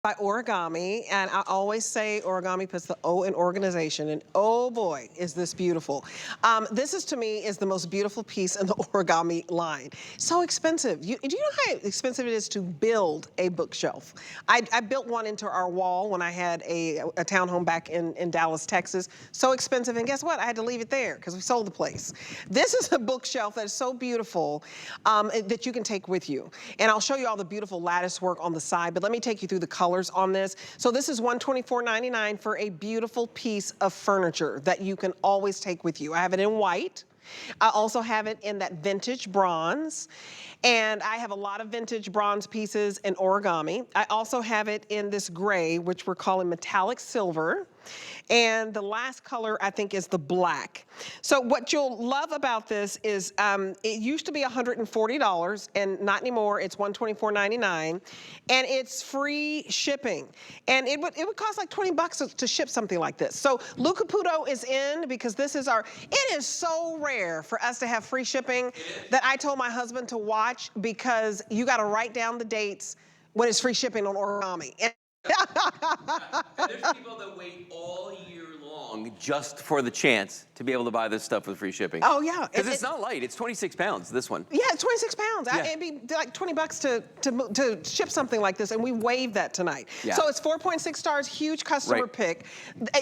by Origami, and I always say Origami puts the O in organization, and oh boy, is this beautiful. This is, to me, is the most beautiful piece in the Origami line. So expensive. Do you know how expensive it is to build a bookshelf? I built one into our wall when I had a townhome back in Dallas, Texas. So expensive, and guess what? I had to leave it there because we sold the place. This is a bookshelf that is so beautiful that you can take with you. And I'll show you all the beautiful lattice work on the side, but let me take you through the colors on this. So this is $124.99 for a beautiful piece of furniture that you can always take with you. I have it in white. I also have it in that vintage bronze. And I have a lot of vintage bronze pieces in Origami. I also have it in this gray, which we're calling metallic silver. And the last color, I think, is the black. So what you'll love about this is it used to be $140, and not anymore. It's $124.99, and it's free shipping. And it would cost like 20 bucks to ship something like this. So Luca Puto is in because this is it is so rare for us to have free shipping that I told my husband to watch because you got to write down the dates when it's free shipping on Origami. And there's people that wait all year long just for the chance to be able to buy this stuff with free shipping. Oh, yeah. Because it's not light. It's 26 pounds, this one. Yeah, it's 26 pounds. Yeah. It'd be like 20 bucks to ship something like this, and we waived that tonight. Yeah. So it's 4.6 stars, huge customer pick.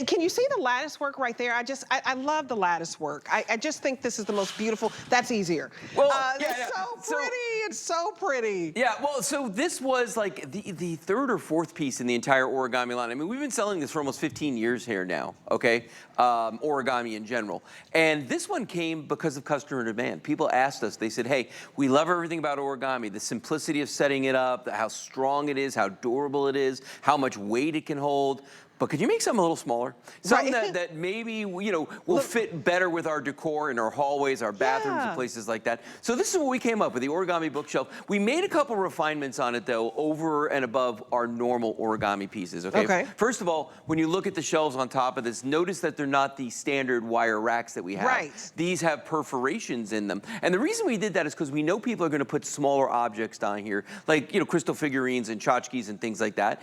Can you see the lattice work right there? I love the lattice work. I just think this is the most beautiful. That's easier. Well, it's so pretty. It's so pretty. Yeah, well, so this was like the third or fourth piece in the entire Origami line. I mean, we've been selling this for almost 15 years here now, okay? Origami in general. And this one came because of customer demand. People asked us, they said, hey, we love everything about Origami, the simplicity of setting it up, how strong it is, how durable it is, how much weight it can hold. But could you make something a little smaller? Something that maybe, you know, will fit better with our decor in our hallways, our bathrooms, and places like that. So this is what we came up with, the Origami bookshelf. We made a couple refinements on it, though, over and above our normal Origami pieces, okay? First of all, when you look at the shelves on top of this, notice that they're not the standard wire racks that we have. These have perforations in them. And the reason we did that is because we know people are going to put smaller objects down here, like, you know, crystal figurines and tchotchkes and things like that.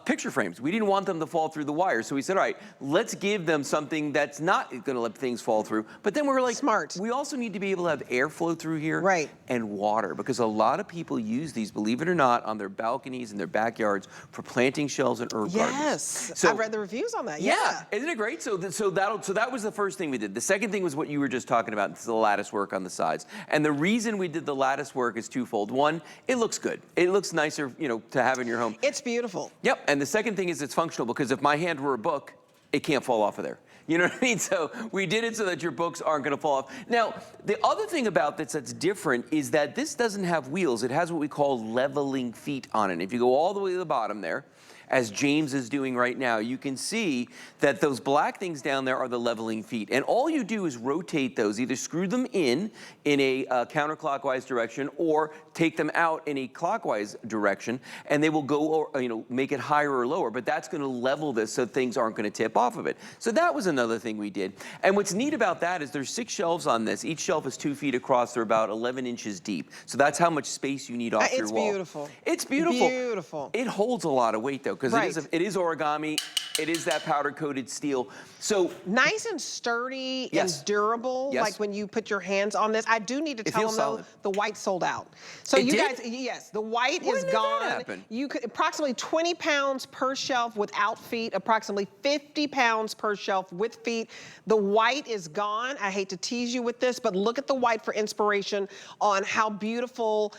Picture frames. We didn't want them to fall through the wire. So we said, all right, let's give them something that's not going to let things fall through. But then we're like, smart. We also need to be able to have airflow through here and water, because a lot of people use these, believe it or not, on their balconies and their backyards for planting shelves and herb gardens. So I've read the reviews on that. Yeah. Isn't it great? So that was the first thing we did. The second thing was what you were just talking about, the lattice work on the sides. And the reason we did the lattice work is twofold. One, it looks good. It looks nicer, you know, to have in your home. It's beautiful. Yep. And the second thing is it's functional, because if my hand were a book, it can't fall off of there. You know what I mean? So we did it so that your books aren't going to fall off. Now, the other thing about this that's different is that this doesn't have wheels. It has what we call leveling feet on it. If you go all the way to the bottom there, as James is doing right now, you can see that those black things down there are the leveling feet. And all you do is rotate those, either screw them in a counterclockwise direction or take them out in a clockwise direction, and they will go, or, you know, make it higher or lower, but that's gonna level this so things aren't gonna tip off of it. So that was another thing we did. And what's neat about that is there's 6 shelves on this. Each shelf is 2 feet across. They're about 11 inches deep. So that's how much space you need off your wall. It's beautiful. It's beautiful. Beautiful. It holds a lot of weight, though, because it is Origami. It is that powder-coated steel. So nice and sturdy and durable. Like when you put your hands on this. I do need to tell them, though, the white sold out. So you guys, the white is gone. You could approximately 20 pounds per shelf without feet, approximately 50 pounds per shelf with feet. The white is gone. I hate to tease you with this, but look at the white for inspiration on how beautiful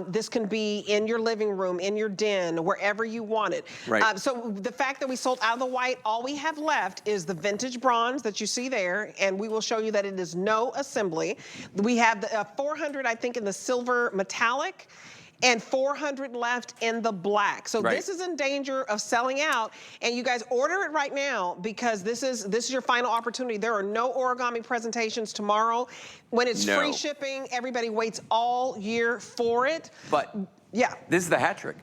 this can be in your living room, in your den, wherever you want it. So the fact that we sold out of the white, all we have left is the vintage bronze that you see there, and we will show you that it is no assembly. We have the 400, I think, in the silver metallic, and 400 left in the black. So this is in danger of selling out, and you guys order it right now, because this is your final opportunity. There are no Origami presentations tomorrow. When it's free shipping, everybody waits all year for it. But this is the hat trick.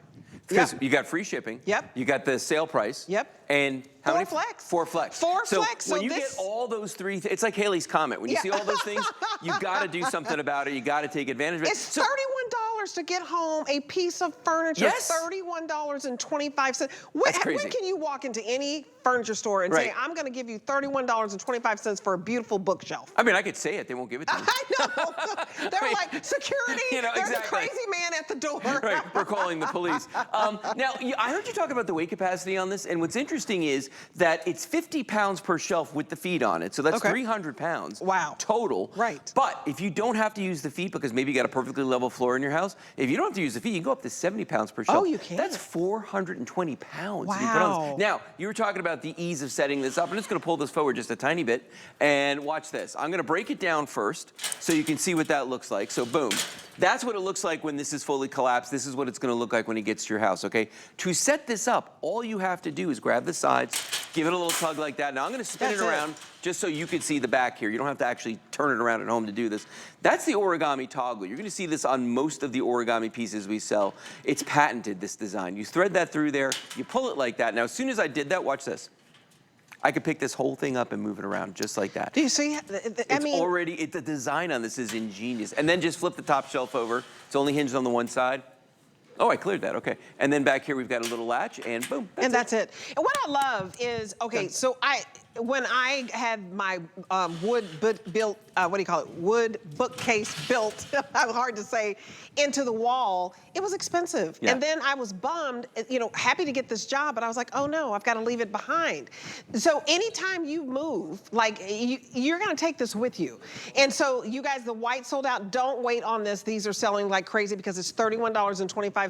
Because you got free shipping. You got the sale price. And how many? 4 flex. 4 flex. 4 flex. So when you get all those three, it's like Haley's Comet. When you see all those things, you got to do something about it. You got to take advantage of it. It's $31 to get home a piece of furniture. Yes. $31.25. That's crazy. When can you walk into any furniture store and say, I'm gonna give you $31.25 for a beautiful bookshelf? I mean, I could say it, they won't give it to me. I know. They're like, security, You know, there's exactly. a crazy man at the door. Right, we're calling the police. Now, I heard you talk about the weight capacity on this, and what's interesting is that it's 50 pounds per shelf with the feet on it, so that's 300 pounds total. Right. But if you don't have to use the feet because maybe you got a perfectly level floor in your house, if you don't have to use the feet, you can go up to 70 pounds per shelf. Oh, you can? That's 420 pounds. Wow. You put on this. Now, you were talking about the ease of setting this up. I'm just gonna pull this forward just a tiny bit, and watch this. I'm gonna break it down first so you can see what that looks like. So boom. That's what it looks like when this is fully collapsed. This is what it's gonna look like when it gets to your house, okay? To set this up, all you have to do is grab the sides, give it a little tug like that. Now I'm gonna spin it around just so you can see the back here. You don't have to actually turn it around at home to do this. That's the origami toggle. You're gonna see this on most of the origami pieces we sell. It's patented, this design. You thread that through there, you pull it like that. Now as soon as I did that, watch this. I could pick this whole thing up and move it around just like that. Do you see? The design on this is ingenious. And then just flip the top shelf over. It's only hinged on the one side. Oh, I cleared that, okay. And then back here we've got a little latch and boom, that's it. And what I love is, so when I had my wood bookcase built, hard to say, into the wall, it was expensive. Yeah. And then I was bummed, happy to get this job, but I was like, oh no, I've got to leave it behind. So anytime you move, like you're gonna take this with you. And so you guys, the white sold out, don't wait on this. These are selling like crazy because it's $31.25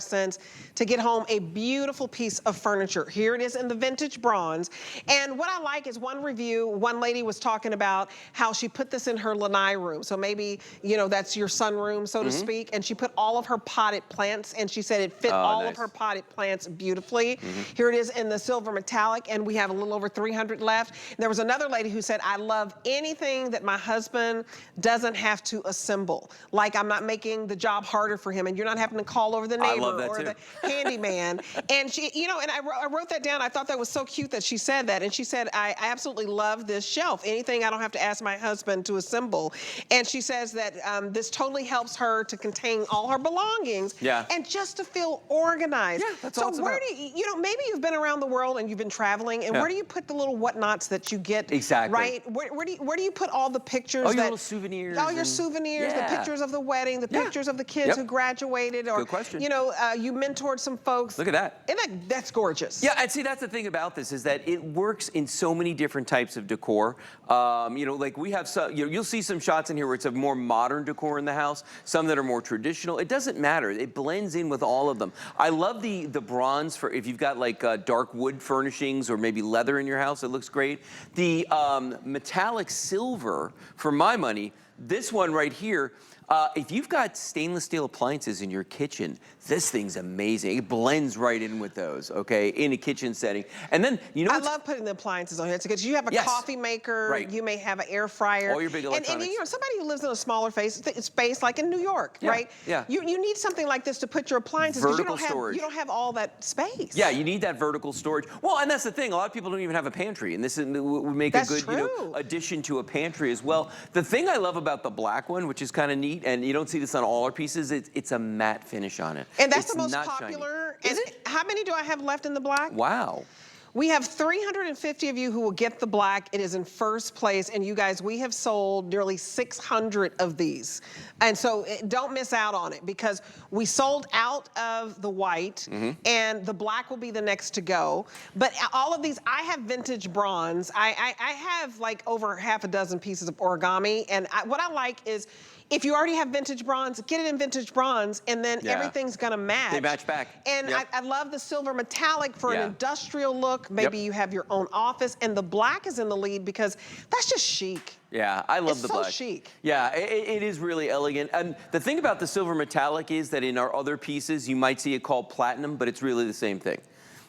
to get home a beautiful piece of furniture. Here it is in the vintage bronze. And what I like is one review, one lady was talking about how she put this in her lanai room. So maybe, that's your sunroom, so to speak. And she put all of her potted plants, and she said it fit all of her potted plants beautifully. Here it is in the silver metallic, and we have a little over 300 left. And there was another lady who said, I love anything that my husband doesn't have to assemble. Like I'm not making the job harder for him, and you're not having to call over the neighbor or the handyman. And she, and I wrote that down. I thought that was so cute that she said that. And she said, I absolutely love this shelf. Anything I don't have to ask my husband to assemble. And she says that this totally helps her to contain all her belongings and just to feel organized. Yeah, that's all it's about. Do you, maybe you've been around the world and you've been traveling, and where do you put the little whatnots that you get? Exactly. Right? Where do you put all the pictures? All your little souvenirs. All your souvenirs, the pictures of the wedding, the pictures of the kids who graduated, or good question. You mentored some folks. Look at that. Isn't that's gorgeous. Yeah, and see, that's the thing about this is that it works in so many different types of decor. Like we have some, you'll see some shots in here where it's a more modern decor in the house, some that are more traditional. It doesn't matter. It blends in with all of them. I love the bronze for if you've got like dark wood furnishings or maybe leather in your house. It looks great. The metallic silver, for my money, this one right here, if you've got stainless steel appliances in your kitchen, this thing's amazing. It blends right in with those, okay, in a kitchen setting. And then, I love putting the appliances on here. It's because you have a coffee maker, you may have an air fryer. All your big electronics. And somebody who lives in a smaller space like in New York, right? Yeah. You need something like this to put your appliances. Vertical storage. You don't have all that space. Yeah, you need that vertical storage. Well, and that's the thing. A lot of people don't even have a pantry, and this would make a good addition to a pantry as well. The thing I love about the black one, which is kind of neat, and you don't see this on all our pieces, it's a matte finish on it. And that's the most popular. Is it? How many do I have left in the black? Wow. We have 350 of you who will get the black. It is in first place. And you guys, we have sold nearly 600 of these. And so don't miss out on it, because we sold out of the white and the black will be the next to go. But all of these, I have vintage bronze. I have like over half a dozen pieces of origami. And what I like is, if you already have vintage bronze, get it in vintage bronze, and then everything's gonna match. They match back. And I love the silver metallic for an industrial look. Maybe you have your own office, and the black is in the lead because that's just chic. Yeah, I love the black. It's so chic. Yeah, it is really elegant. And the thing about the silver metallic is that in our other pieces, you might see it called platinum, but it's really the same thing.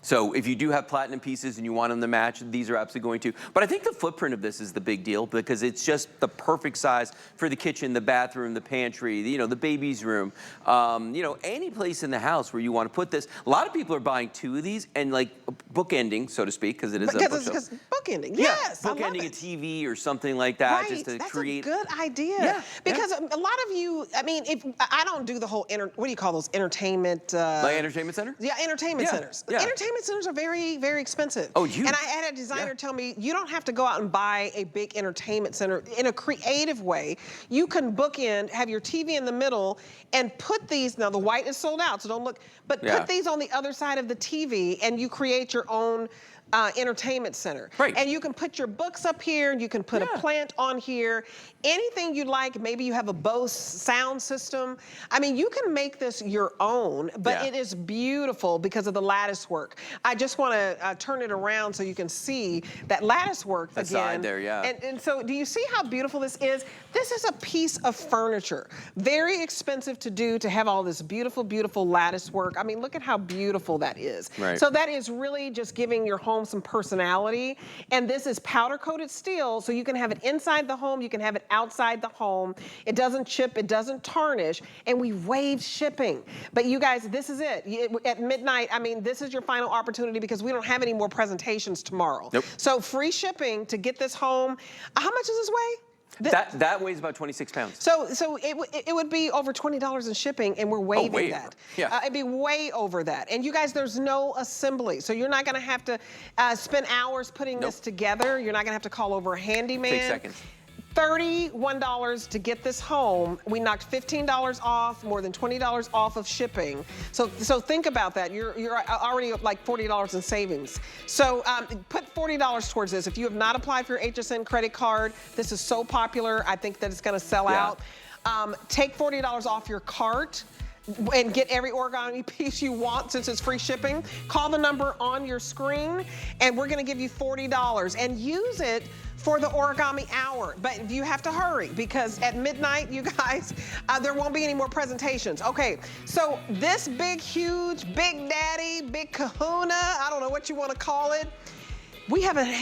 So if you do have platinum pieces and you want them to match, these are absolutely going to. But I think the footprint of this is the big deal because it's just the perfect size for the kitchen, the bathroom, the pantry, the baby's room, any place in the house where you want to put this. A lot of people are buying 2 of these and like bookending, so to speak, because it is a bookshelf. Because bookending, yes, bookending a TV or something like that, just to that's create. a good idea. Yeah, because a lot of you, I mean, if I don't do the whole what do you call those entertainment? Like entertainment center? Yeah, entertainment centers. Yeah. Entertainment centers are very, very expensive. Oh, and I had a designer tell me you don't have to go out and buy a big entertainment center. In a creative way, you can bookend, have your TV in the middle, and put these. Now the white is sold out, so don't look. But put these on the other side of the TV, and you create your own entertainment center. Right. And you can put your books up here, you can put a plant on here, anything you like. Maybe you have a Bose sound system. I mean, you can make this your own, but it is beautiful because of the lattice work. I just want to turn it around so you can see that lattice work that again. side there, And so do you see how beautiful this is? This is a piece of furniture. Very expensive to do, to have all this beautiful, beautiful lattice work. I mean, look at how beautiful that is. Right. So that is really just giving your home some personality. And this is powder coated steel, so you can have it inside the home, you can have it outside the home. It doesn't chip, it doesn't tarnish, and we waive shipping. But you guys, this is it. At midnight, I mean, this is your final opportunity because we don't have any more presentations tomorrow. Nope. So free shipping to get this home. How much does this weigh? That weighs about 26 pounds. So it would be over $20 in shipping, and we're waiving that. Yeah. It'd be way over that. And you guys, there's no assembly, so you're not going to have to spend hours putting this together. You're not going to have to call over a handyman. Takes seconds. $31 to get this home. We knocked $15 off, more than $20 off of shipping. So think about that. You're already like $40 in savings. So put $40 towards this. If you have not applied for your HSN credit card, this is so popular. I think that it's going to sell out. Take $40 off your cart and get every origami piece you want since it's free shipping. Call the number on your screen, and we're going to give you $40 and use it for the origami hour. But you have to hurry because at midnight, you guys, there won't be any more presentations. Okay, so this big, huge, big daddy, big kahuna, I don't know what you want to call it, we haven't had